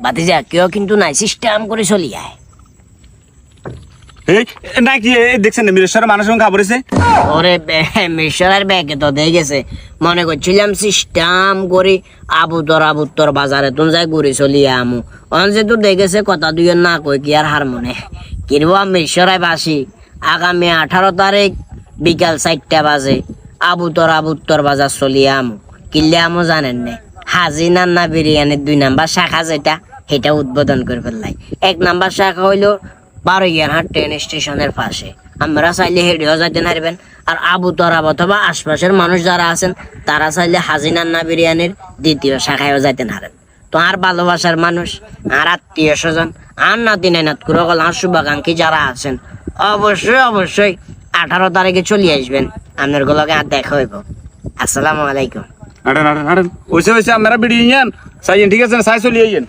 বাতিজা কেউ কিন্তু নাই, সিস্টেম করে চলি আয়। না কি দেখছেন মিরেশ্বরের মানুষ খাবরেছে? ওরে মিশরের ব্যাগে তো দিয়ে গেছে, মনে করছিলাম সিস্টেম করি আবুতর বাজারে তুমি যাই ঘুরে চলিয়ে আমু। অন যে তোর দেখেছে কথা দুই না কই কি আর হার মনে কিনবা মিশরায় বাসি আগামী 18 তারিখ বিকাল 4টা বাজে আবুতর বাজার চলিয়ে আমু। কিনলে আমু জানেন না, হাজি নান্না বিরিয়ানির 2 নাম্বার শাখা যেটা সেটা উদ্বোধন করে ফেললাই। 1 নাম্বার শাখা হইলো বারোইয়ারহাট ট্রেন স্টেশনের পাশে, আমরা চাইলে হেঁটেও যাইতে পারবেন। আর আবুতরা অথবা আশপাশের মানুষ যারা আছেন তারা চাইলে হাজি নান্না বিরিয়ানির 2য় শাখায়ও যাইতে পারেন। তো আর ভালোবাসার মানুষ, আর আত্মীয় স্বজন, আর নাতি নাইনাত করে আর শুভাকাঙ্ক্ষী যারা আছেন অবশ্যই 18 তারিখে চলে আসবেন। আপনার গুলোকে আর দেখা হইব। আসসালামু আলাইকুম। আড়েন ওইসে আপনারা বেরিয়ে যান, ঠিক আছে, সাই চলিয়ে যান।